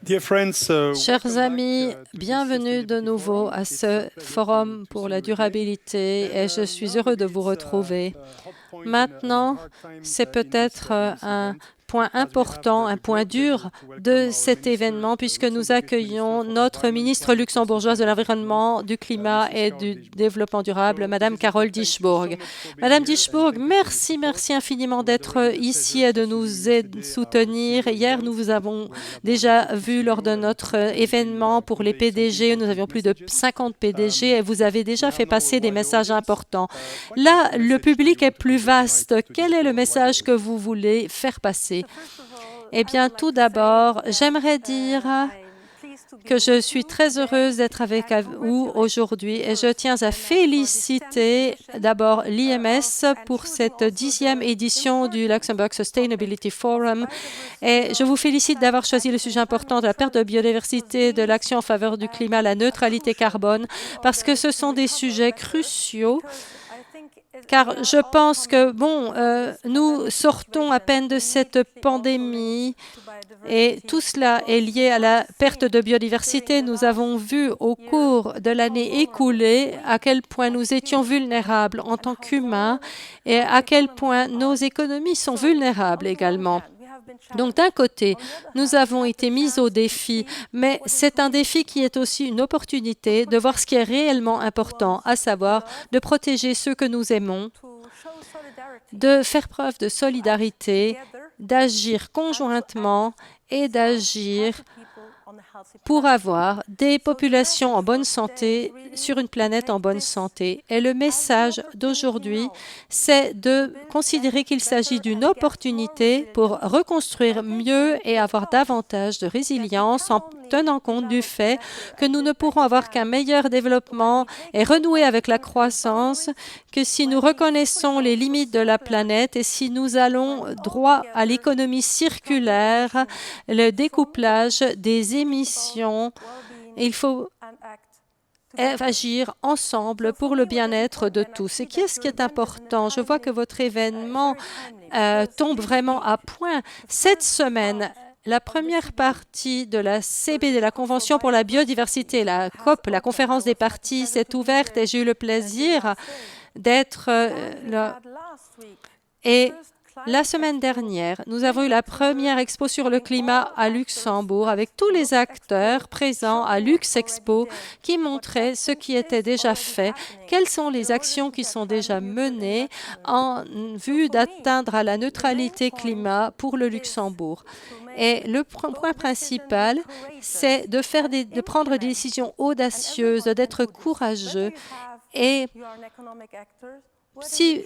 Chers amis, bienvenue de nouveau à ce forum pour la durabilité et je suis heureux de vous retrouver. Maintenant, c'est peut-être un point important, un point dur de cet événement puisque nous accueillons notre ministre luxembourgeoise de l'Environnement, du Climat et du Développement durable, Madame Carole Dieschbourg. Madame Dieschbourg, merci infiniment d'être ici et de nous soutenir. Hier, nous vous avons déjà vu lors de notre événement pour les PDG. Nous avions plus de 50 PDG et vous avez déjà fait passer des messages importants. Là, le public est plus vaste. Quel est le message que vous voulez faire passer? Eh bien, tout d'abord, j'aimerais dire que je suis très heureuse d'être avec vous aujourd'hui et je tiens à féliciter d'abord l'IMS pour cette 10e édition du Luxembourg Sustainability Forum et je vous félicite d'avoir choisi le sujet important de la perte de biodiversité, de l'action en faveur du climat, la neutralité carbone, parce que ce sont des sujets cruciaux. Car je pense que, nous sortons à peine de cette pandémie et tout cela est lié à la perte de biodiversité. Nous avons vu au cours de l'année écoulée à quel point nous étions vulnérables en tant qu'humains et à quel point nos économies sont vulnérables également. Donc, d'un côté, nous avons été mis au défi, mais c'est un défi qui est aussi une opportunité de voir ce qui est réellement important, à savoir de protéger ceux que nous aimons, de faire preuve de solidarité, d'agir conjointement et d'agir pour avoir des populations en bonne santé sur une planète en bonne santé. Et le message d'aujourd'hui, c'est de considérer qu'il s'agit d'une opportunité pour reconstruire mieux et avoir davantage de résilience en tenant compte du fait que nous ne pourrons avoir qu'un meilleur développement et renouer avec la croissance que si nous reconnaissons les limites de la planète et si nous allons droit à l'économie circulaire, le découplage des émissions. Il faut agir ensemble pour le bien-être de tous. Et qu'est-ce qui est important? Je vois que votre événement tombe vraiment à point. Cette semaine, la première partie de la CBD, la Convention pour la biodiversité, la COP, la conférence des parties, s'est ouverte et j'ai eu le plaisir d'être là. Et la semaine dernière, nous avons eu la première expo sur le climat à Luxembourg avec tous les acteurs présents à Luxexpo qui montraient ce qui était déjà fait, quelles sont les actions qui sont déjà menées en vue d'atteindre à la neutralité climat pour le Luxembourg. Et le point principal, c'est de prendre des décisions audacieuses, d'être courageux et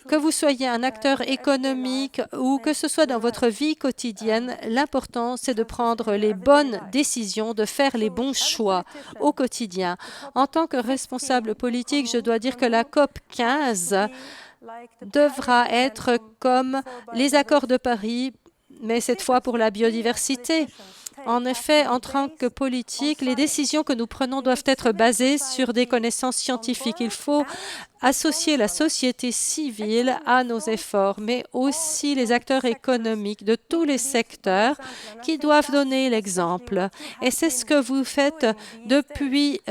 que vous soyez un acteur économique ou que ce soit dans votre vie quotidienne, l'important, c'est de prendre les bonnes décisions, de faire les bons choix au quotidien. En tant que responsable politique, je dois dire que la COP 15 devra être comme les accords de Paris, mais cette fois pour la biodiversité. En effet, en tant que politique, les décisions que nous prenons doivent être basées sur des connaissances scientifiques. Il faut associer la société civile à nos efforts, mais aussi les acteurs économiques de tous les secteurs qui doivent donner l'exemple. Et c'est ce que vous faites depuis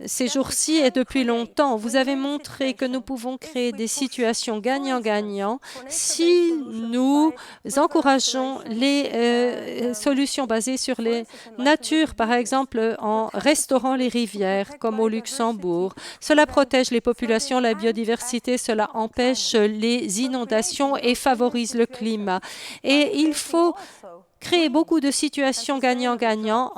ces jours-ci et depuis longtemps. Vous avez montré que nous pouvons créer des situations gagnant-gagnant si nous encourageons les solutions basées sur les natures, par exemple en restaurant les rivières comme au Luxembourg. Cela protège les populations, la biodiversité, cela empêche les inondations et favorise le climat. Et il faut créer beaucoup de situations gagnant-gagnant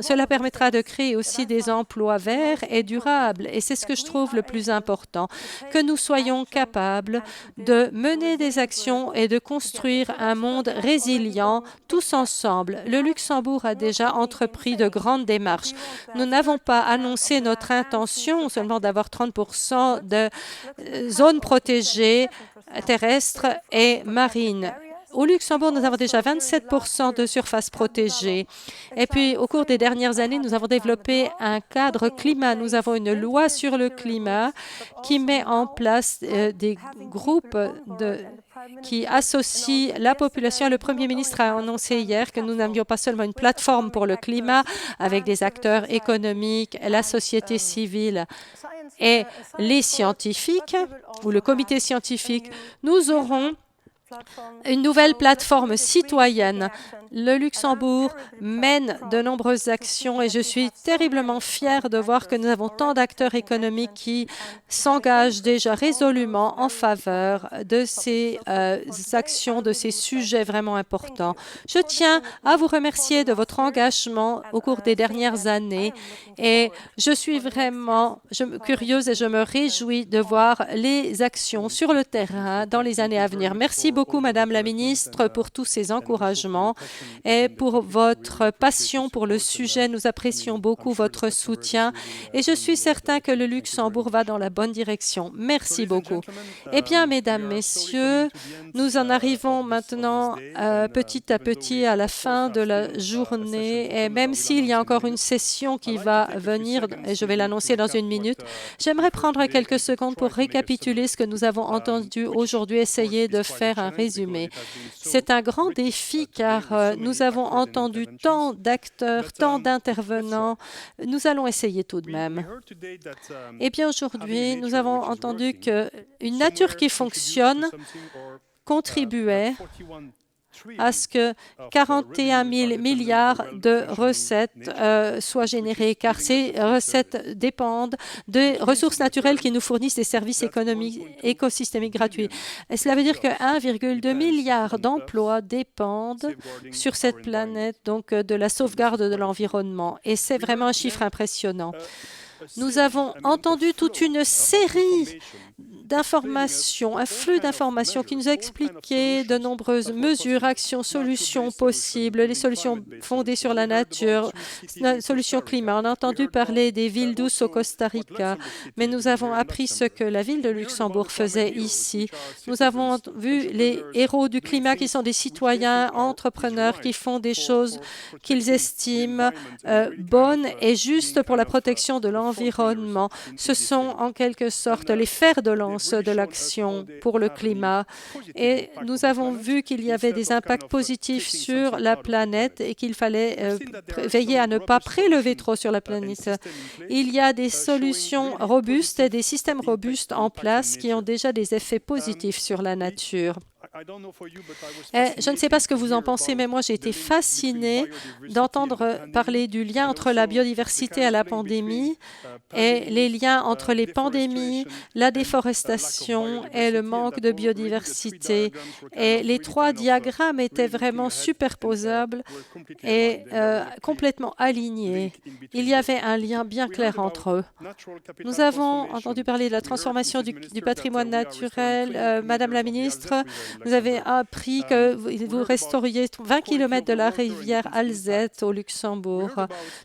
cela permettra de créer aussi des emplois verts et durables. Et c'est ce que je trouve le plus important, que nous soyons capables de mener des actions et de construire un monde résilient tous ensemble. Le Luxembourg a déjà entrepris de grandes démarches. Nous n'avons pas annoncé notre intention seulement d'avoir 30% de zones protégées terrestres et marines. Au Luxembourg, nous avons déjà 27% de surface protégée. Et puis, au cours des dernières années, nous avons développé un cadre climat. Nous avons une loi sur le climat qui met en place des groupes qui associe la population. Le Premier ministre a annoncé hier que nous n'avions pas seulement une plateforme pour le climat avec des acteurs économiques, la société civile et les scientifiques ou le comité scientifique. Nous aurons une nouvelle plateforme citoyenne. Le Luxembourg mène de nombreuses actions et je suis terriblement fière de voir que nous avons tant d'acteurs économiques qui s'engagent déjà résolument en faveur de ces actions, de ces sujets vraiment importants. Je tiens à vous remercier de votre engagement au cours des dernières années et je suis vraiment curieuse et je me réjouis de voir les actions sur le terrain dans les années à venir. Merci beaucoup, Madame la Ministre, pour tous ces encouragements et pour votre passion pour le sujet. Nous apprécions beaucoup votre soutien et je suis certain que le Luxembourg va dans la bonne direction. Merci beaucoup. Eh bien, Mesdames, Messieurs, nous en arrivons maintenant petit à petit à la fin de la journée et même s'il y a encore une session qui va venir, et je vais l'annoncer dans une minute, j'aimerais prendre quelques secondes pour récapituler ce que nous avons entendu aujourd'hui, essayer de faire un résumé. C'est un grand défi car nous avons entendu tant d'acteurs, tant d'intervenants. Nous allons essayer tout de même. Eh bien, aujourd'hui, nous avons entendu qu'une nature qui fonctionne contribuait à ce que 41 000 milliards de recettes soient générées, car ces recettes dépendent des ressources naturelles qui nous fournissent des services écosystémiques gratuits. Et cela veut dire que 1,2 milliard d'emplois dépendent sur cette planète donc de la sauvegarde de l'environnement. Et c'est vraiment un chiffre impressionnant. Nous avons entendu toute une série d'informations, un flux d'informations qui nous a expliqué de nombreuses mesures, actions, solutions possibles, les solutions fondées sur la nature, solutions climat. On a entendu parler des villes douces au Costa Rica, mais nous avons appris ce que la ville de Luxembourg faisait ici. Nous avons vu les héros du climat qui sont des citoyens, entrepreneurs, qui font des choses qu'ils estiment bonnes et justes pour la protection de l'environnement. Ce sont en quelque sorte les fers de lance de l'action pour le climat. Et nous avons vu qu'il y avait des impacts positifs sur la planète et qu'il fallait veiller à ne pas prélever trop sur la planète. Il y a des solutions robustes et des systèmes robustes en place qui ont déjà des effets positifs sur la nature. Je ne sais pas ce que vous en pensez, mais moi j'ai été fascinée d'entendre parler du lien entre la biodiversité et la pandémie et les liens entre les pandémies, la déforestation et le manque de biodiversité. Et les trois diagrammes étaient vraiment superposables et complètement alignés. Il y avait un lien bien clair entre eux. Nous avons entendu parler de la transformation du patrimoine naturel. Madame la ministre, vous avez appris que vous restauriez 20 km de la rivière Alzette au Luxembourg.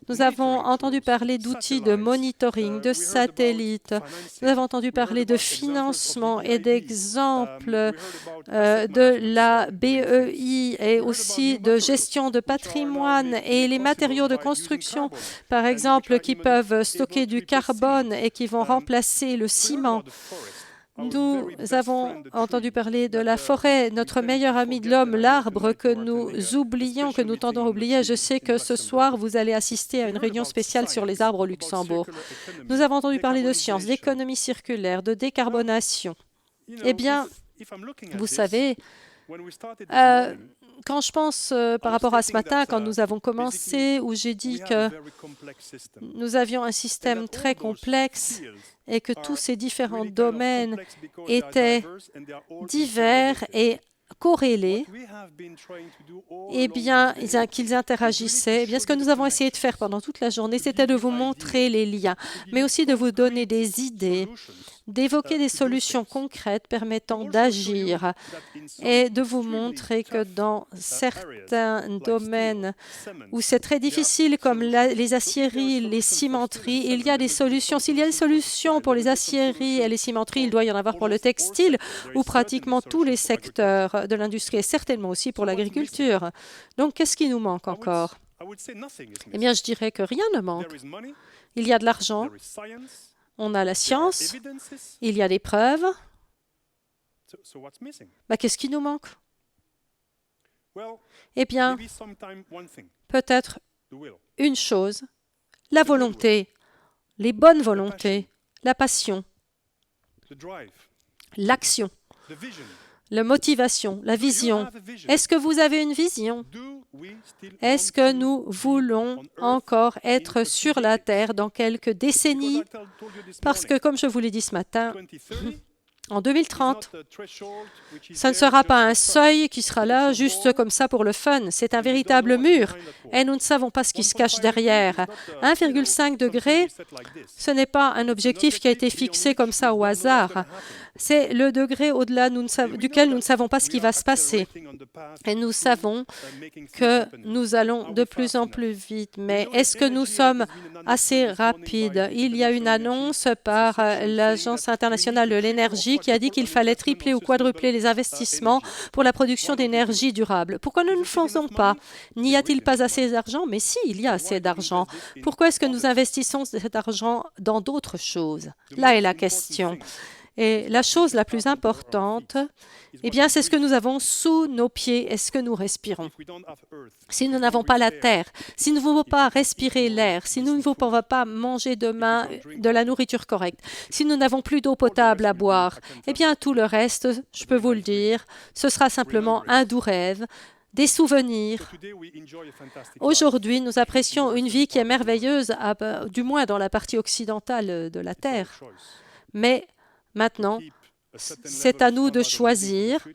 Nous avons entendu parler d'outils de monitoring, de satellites. Nous avons entendu parler de financement et d'exemples de la BEI et aussi de gestion de patrimoine et les matériaux de construction, par exemple, qui peuvent stocker du carbone et qui vont remplacer le ciment. Nous avons entendu parler de la forêt, notre meilleur ami de l'homme, l'arbre que nous oublions, que nous tendons à oublier. Je sais que ce soir, vous allez assister à une réunion spéciale sur les arbres au Luxembourg. Nous avons entendu parler de science, d'économie circulaire, de décarbonation. Eh bien, vous savez, quand je pense par rapport à ce matin, quand nous avons commencé, où j'ai dit que nous avions un système très complexe et que tous ces différents domaines étaient divers et corrélés, eh bien, qu'ils interagissaient. Eh bien, ce que nous avons essayé de faire pendant toute la journée, c'était de vous montrer les liens, mais aussi de vous donner des idées, d'évoquer des solutions concrètes permettant d'agir et de vous montrer que dans certains domaines où c'est très difficile, comme les aciéries, les cimenteries, il y a des solutions. S'il y a des solutions pour les aciéries et les cimenteries, il doit y en avoir pour le textile ou pratiquement tous les secteurs de l'industrie et certainement aussi pour l'agriculture. Donc, qu'est-ce qui nous manque encore? Eh bien, je dirais que rien ne manque. Il y a de l'argent. On a la science, il y a des preuves, Qu'est-ce qui nous manque? Eh bien, peut-être une chose, la volonté, les bonnes volontés, la passion, l'action, la motivation, la vision. Est-ce que vous avez une vision? Est-ce que nous voulons encore être sur la Terre dans quelques décennies? Parce que, comme je vous l'ai dit ce matin, en 2030, ça ne sera pas un seuil qui sera là juste comme ça pour le fun. C'est un véritable mur et nous ne savons pas ce qui se cache derrière. 1,5 degré, ce n'est pas un objectif qui a été fixé comme ça au hasard. C'est le degré au-delà duquel nous ne savons pas ce qui va se passer. Et nous savons que nous allons de plus en plus vite. Mais est-ce que nous sommes assez rapides? Il y a une annonce par l'Agence internationale de l'énergie qui a dit qu'il fallait tripler ou quadrupler les investissements pour la production d'énergie durable. Pourquoi nous ne le faisons pas? N'y a-t-il pas assez d'argent? Mais si, il y a assez d'argent. Pourquoi est-ce que nous investissons cet argent dans d'autres choses? Là est la question. Et la chose la plus importante, eh bien, c'est ce que nous avons sous nos pieds et ce que nous respirons. Si nous n'avons pas la terre, si nous ne pouvons pas respirer l'air, si nous ne pouvons pas manger demain de la nourriture correcte, si nous n'avons plus d'eau potable à boire, eh bien, tout le reste, je peux vous le dire, ce sera simplement un doux rêve, des souvenirs. Aujourd'hui, nous apprécions une vie qui est merveilleuse, du moins dans la partie occidentale de la Terre. Mais maintenant, c'est à nous de choisir,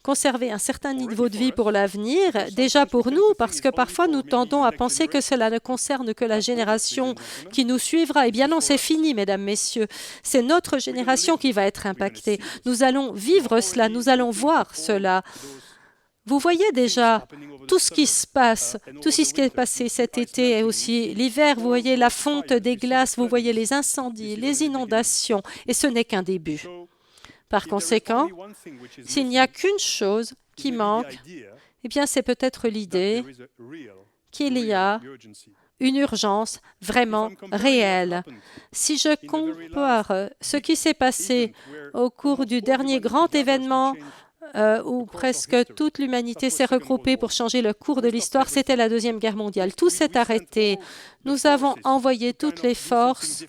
conserver un certain niveau de vie pour l'avenir, déjà pour nous, parce que parfois nous tendons à penser que cela ne concerne que la génération qui nous suivra. Eh bien non, c'est fini, mesdames, messieurs. C'est notre génération qui va être impactée. Nous allons vivre cela, nous allons voir cela. Vous voyez déjà tout ce qui se passe, tout ce qui est passé cet été et aussi l'hiver. Vous voyez la fonte des glaces, vous voyez les incendies, les inondations, et ce n'est qu'un début. Par conséquent, s'il n'y a qu'une chose qui manque, eh bien, c'est peut-être l'idée qu'il y a une urgence vraiment réelle. Si je compare ce qui s'est passé au cours du dernier grand événement où presque toute l'humanité s'est regroupée pour changer le cours de l'histoire, c'était la Deuxième Guerre mondiale. Tout s'est arrêté. Nous avons envoyé toutes les forces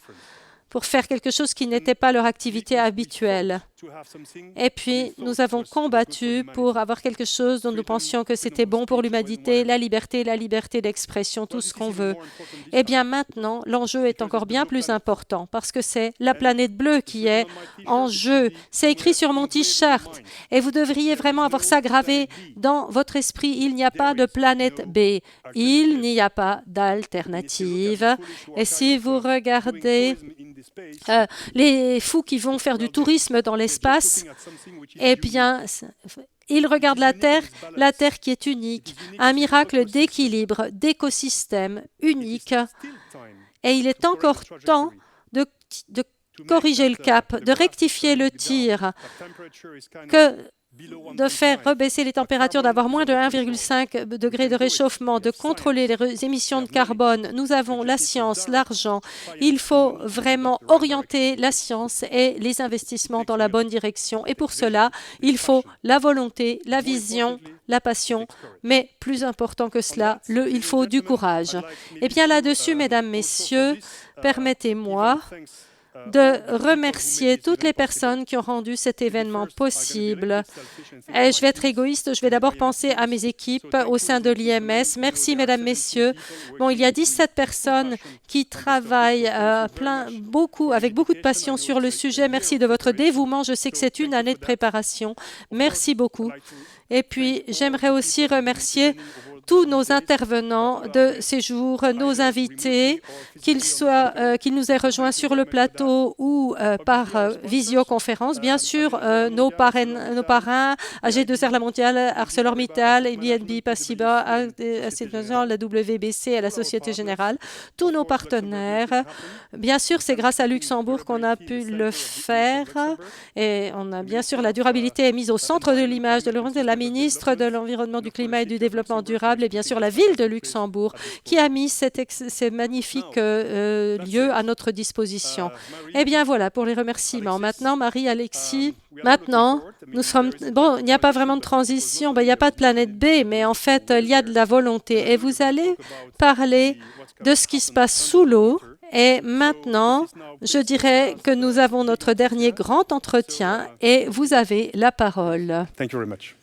pour faire quelque chose qui n'était pas leur activité habituelle. Et puis, nous avons combattu pour avoir quelque chose dont nous pensions que c'était bon pour l'humanité, la liberté d'expression, tout ce qu'on veut. Eh bien, maintenant, l'enjeu est encore bien plus important parce que c'est la planète bleue qui est en jeu. C'est écrit sur mon t-shirt et vous devriez vraiment avoir ça gravé dans votre esprit. Il n'y a pas de planète B. Il n'y a pas d'alternative. Et si vous regardez les fous qui vont faire du tourisme dans l'espace, eh bien, ils regardent la Terre qui est unique, un miracle d'équilibre, d'écosystème unique. Et il est encore temps de corriger le cap, de rectifier le tir, que de faire rebaisser les températures, d'avoir moins de 1,5 degré de réchauffement, de contrôler les émissions de carbone. Nous avons la science, l'argent. Il faut vraiment orienter la science et les investissements dans la bonne direction. Et pour cela, il faut la volonté, la vision, la passion, mais plus important que cela, il faut du courage. Et bien là-dessus, mesdames, messieurs, permettez-moi de remercier toutes les personnes qui ont rendu cet événement possible. Et je vais être égoïste, je vais d'abord penser à mes équipes au sein de l'IMS. Merci, mesdames, messieurs. Bon, il y a 17 personnes qui travaillent avec beaucoup de passion sur le sujet. Merci de votre dévouement. Je sais que c'est une année de préparation. Merci beaucoup. Et puis, j'aimerais aussi remercier tous nos intervenants de ces jours, nos invités, qu'ils nous aient rejoints sur le plateau ou par visioconférence. Bien sûr, nos parrains, AG2R La Mondiale, ArcelorMittal, BNP Paribas, la WBC et la Société Générale, tous nos partenaires. Bien sûr, c'est grâce à Luxembourg qu'on a pu le faire. Et on a bien sûr la durabilité est mise au centre de l'image de la ministre de l'Environnement, du Climat et du Développement durable, durable et bien sûr la ville de Luxembourg qui a mis ces magnifiques lieux à notre disposition. Eh bien voilà pour les remerciements. Maintenant, Marie-Alexis, maintenant, nous sommes... Bon, il n'y a pas vraiment de transition, il n'y a pas de planète B, mais en fait, il y a de la volonté. Et vous allez parler de ce qui se passe sous l'eau. Et maintenant, je dirais que nous avons notre dernier grand entretien et vous avez la parole. Thank you very much.